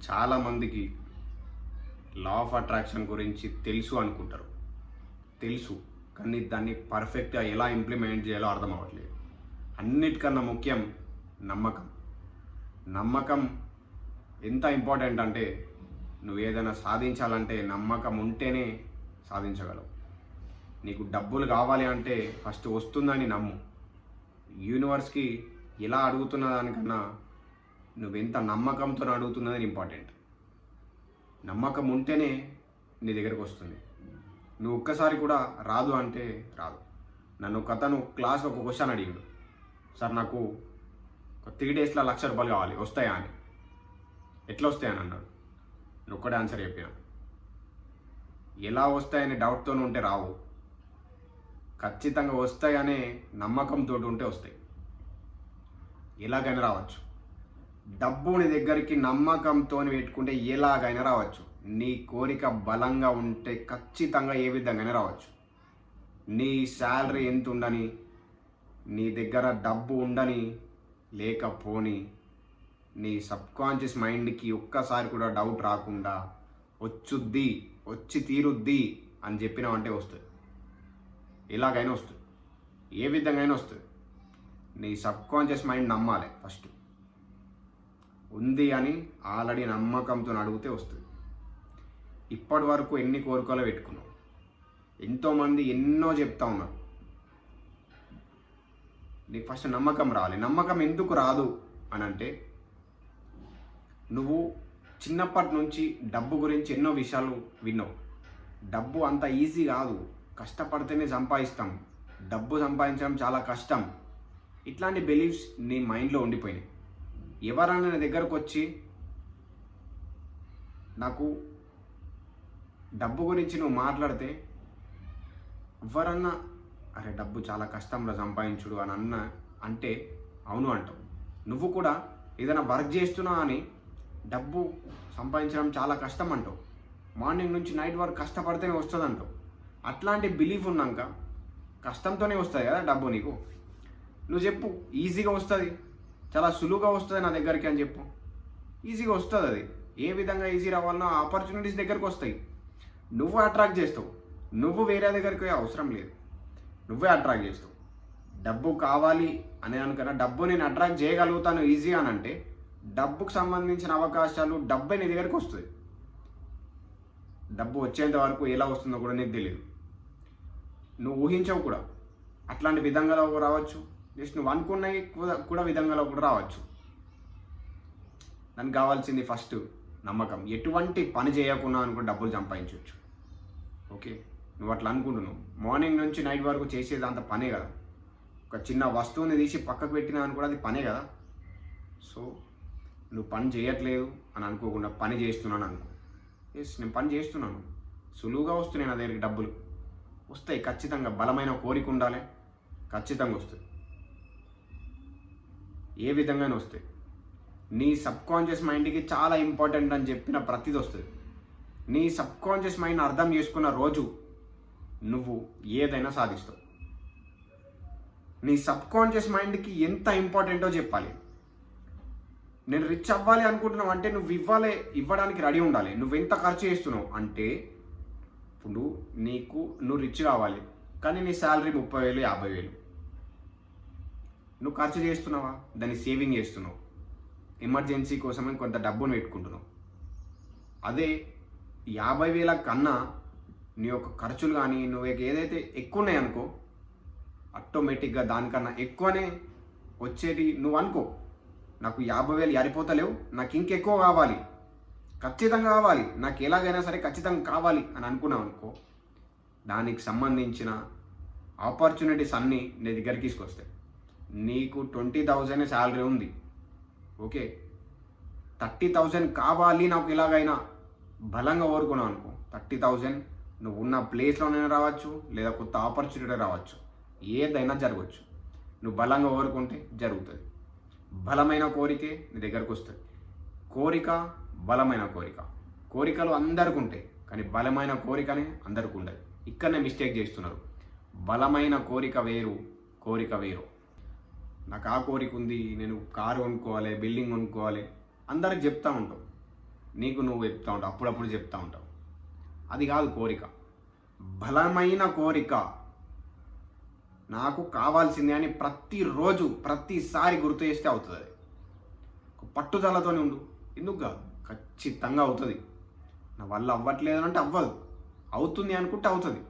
చాలామందికి law of attraction గురించి తెలుసు అనుకుంటారు. తెలుసు, కానీ దాన్ని పర్ఫెక్ట్గా ఎలా ఇంప్లిమెంట్ చేయాలో అర్థం అవ్వట్లేదు. అన్నిటికన్నా ముఖ్యం నమ్మకం. నమ్మకం ఎంత ఇంపార్టెంట్ అంటే, నువ్వు ఏదైనా సాధించాలంటే నమ్మకం ఉంటేనే సాధించగలవు. నీకు డబ్బులు కావాలి అంటే ఫస్ట్ వస్తుందని నమ్ము. యూనివర్స్కి ఎలా అడుగుతున్న దానికన్నా నువ్వెంత నమ్మకంతో అడుగుతున్నదని ఇంపార్టెంట్. నమ్మకం ఉంటేనే నీ దగ్గరకు వస్తుంది. నువ్వు ఒక్కసారి కూడా రాదు అంటే రాదు. నన్ను అతను క్లాస్లో ఒక క్వశ్చన్ అడిగాడు, సార్ నాకు ఒక 3 డేస్లో ₹1,00,000 కావాలి, వస్తాయా అని. ఎట్లా వస్తాయని అన్నాడు. నేను ఒక్కడే ఆన్సర్ చెప్పాను, ఎలా వస్తాయని డౌట్తో ఉంటే రావు, ఖచ్చితంగా వస్తాయనే నమ్మకంతో ఉంటే వస్తాయి. ఎలాగైనా రావచ్చు. డబ్బు నీ దగ్గరికి నమ్మకంతో పెట్టుకుంటే ఎలాగైనా రావచ్చు. నీ కోరిక బలంగా ఉంటే ఖచ్చితంగా ఏ విధంగానే రావచ్చు. నీ శాలరీ ఎంత ఉండని, నీ దగ్గర డబ్బు ఉండని లేకపోని, నీ సబ్కాన్షియస్ మైండ్కి ఒక్కసారి కూడా డౌట్ రాకుండా వచ్చుద్ది, వచ్చి తీరుద్ది అని చెప్పినావంటే వస్తుంది. ఎలాగైనా వస్తుంది, ఏ విధంగా అయినా వస్తుంది. నీ సబ్కాన్షియస్ మైండ్ నమ్మాలి. ఫస్ట్ ఉంది అని ఆల్రెడీ నమ్మకంతో అడిగితే వస్తుంది. ఇప్పటి వరకు ఎన్ని కోరికలు పెట్టుకున్నావు, ఎంతోమంది ఎన్నో చెప్తా ఉన్నారు. నీకు ఫస్ట్ నమ్మకం రావాలి. నమ్మకం ఎందుకు రాదు అని అంటే, నువ్వు చిన్నప్పటి నుంచి డబ్బు గురించి ఎన్నో విషయాలు విన్నావు. డబ్బు అంత ఈజీ కాదు, కష్టపడితేనే సంపాదిస్తాం, డబ్బు సంపాదించడం చాలా కష్టం. ఇట్లాంటి బిలీఫ్స్ నీ మైండ్లో ఉండిపోయినాయి. ఎవరైనా నా దగ్గరకు వచ్చి నాకు డబ్బు గురించి నువ్వు మాట్లాడితే, ఎవరన్నా అరే డబ్బు చాలా కష్టంలో సంపాదించుడు అని అంటే అవును అంటావు. నువ్వు కూడా ఏదైనా వర్క్ చేస్తున్నావు అని డబ్బు సంపాదించడం చాలా కష్టం అంటావు. మార్నింగ్ నుంచి నైట్ వరకు కష్టపడితేనే వస్తుంది అంటావు. అట్లాంటి బిలీఫ్ ఉన్నాక కష్టంతోనే వస్తుంది కదా డబ్బు నీకు. నువ్వు చెప్పు, ఈజీగా వస్తుంది, చాలా సులువుగా వస్తుంది నా దగ్గరికి అని చెప్పు. ఈజీగా వస్తుంది. అది ఏ విధంగా ఈజీ రావాలనో ఆపర్చునిటీస్ దగ్గరికి వస్తాయి. నువ్వు అట్రాక్ట్ చేస్తావు. నువ్వు వేరే దగ్గరికి అవసరం లేదు, నువ్వే అట్రాక్ట్ చేస్తావు. డబ్బు కావాలి అనే అనుకున్నా డబ్బు నేను అట్రాక్ట్ చేయగలుగుతాను ఈజీ అని అంటే, డబ్బుకు సంబంధించిన అవకాశాలు డబ్బే నీ దగ్గరికి వస్తుంది. డబ్బు వచ్చేంత వరకు ఎలా వస్తుందో కూడా నీకు తెలియదు, నువ్వు ఊహించవు కూడా. అట్లాంటి విధంగా రావచ్చు, జస్ట్ నువ్వు అనుకున్నవి కూడా విధంగా కూడా రావచ్చు. దానికి కావాల్సింది ఫస్ట్ నమ్మకం. ఎటువంటి పని చేయకుండా అనుకుని డబ్బులు సంపాదించవచ్చు. ఓకే, నువ్వు అట్లా అనుకుంటున్నావు. మార్నింగ్ నుంచి నైట్ వరకు చేసేది అంత పనే కదా. ఒక చిన్న వస్తువుని తీసి పక్కకు పెట్టినా అని కూడా అది పనే కదా. సో నువ్వు పని చేయట్లేదు అని అనుకోకుండా పని చేస్తున్నాను అనుకో. ఎస్, నేను పని చేస్తున్నాను, సులువుగా వస్తున్నాయి నా దగ్గరికి డబ్బులు వస్తాయి. ఖచ్చితంగా బలమైన కోరిక ఉండాలి, ఖచ్చితంగా వస్తుంది. ఏ విధంగానే వస్తాయి. నీ సబ్కాన్షియస్ మైండ్కి చాలా ఇంపార్టెంట్ అని చెప్పిన ప్రతిదీ వస్తుంది. నీ సబ్కాన్షియస్ మైండ్ అర్థం చేసుకున్న రోజు నువ్వు ఏదైనా సాధిస్తావు. నీ సబ్కాన్షియస్ మైండ్కి ఎంత ఇంపార్టెంటో చెప్పాలి. నేను రిచ్ అవ్వాలి అనుకుంటున్నావు అంటే నువ్వు ఇవ్వడానికి రెడీ ఉండాలి. నువ్వు ఎంత ఖర్చు చేస్తున్నావు అంటే, ఇప్పుడు నువ్వు రిచ్ కావాలి కానీ నీ శాలరీ 30,000 50,000. నువ్వు ఖర్చు చేస్తున్నావా? దాన్ని సేవింగ్ చేస్తున్నావు, ఎమర్జెన్సీ కోసమే కొంత డబ్బును పెట్టుకుంటున్నావు. అదే 50,000 కన్నా నీ యొక్క ఖర్చులు కానీ నువ్వు ఏదైతే ఎక్కువ ఉన్నాయి అనుకో, ఆటోమేటిక్గా దానికన్నా ఎక్కువనే వచ్చేది. నువ్వు అనుకో, నాకు 50,000 సరిపోతలేవు, నాకు ఇంకెక్కువ కావాలి, ఖచ్చితంగా కావాలి, నాకు ఎలాగైనా సరే ఖచ్చితంగా కావాలి అని అనుకున్నావు అనుకో, దానికి సంబంధించిన ఆపర్చునిటీస్ అన్నీ నీ దగ్గరికి తీసుకొస్తాయి. నీకు 20,000 శాలరీ ఉంది, ఓకే, 30,000 కావాలి నాకు ఎలాగైనా బలంగా కోరుకున్నావు అనుకో, 30,000 నువ్వు ఉన్న ప్లేస్లోనైనా రావచ్చు, లేదా కొత్త ఆపర్చునిటీ రావచ్చు, ఏదైనా జరగవచ్చు. నువ్వు బలంగా కోరుకుంటే జరుగుతుంది. బలమైన కోరికే నీ దగ్గరకు వస్తుంది. కోరిక, బలమైన కోరిక. కోరికలు అందరికీ ఉంటాయి, కానీ బలమైన కోరికనే అందరికీ ఉండదు. ఇక్కడనే మిస్టేక్ చేస్తున్నారు. బలమైన కోరిక వేరు, కోరిక వేరు. నాకు ఆ కోరిక ఉంది, నేను కారు కొనుక్కోవాలి, బిల్డింగ్ కొనుక్కోవాలి, అందరికి చెప్తూ ఉంటాం. నీకు నువ్వు చెప్తా ఉంటావు, అప్పుడప్పుడు చెప్తా ఉంటావు. అది కాదు కోరిక. బలమైన కోరిక, నాకు కావాల్సిందే అని ప్రతిరోజు ప్రతిసారి గుర్తు చేస్తే అవుతుంది. అది పట్టుదలతోనే ఉండు. ఎందుకు కాదు, ఖచ్చితంగా అవుతుంది. నా వల్ల అవ్వట్లేదు అంటే అవ్వదు, అవుతుంది అనుకుంటే అవుతుంది.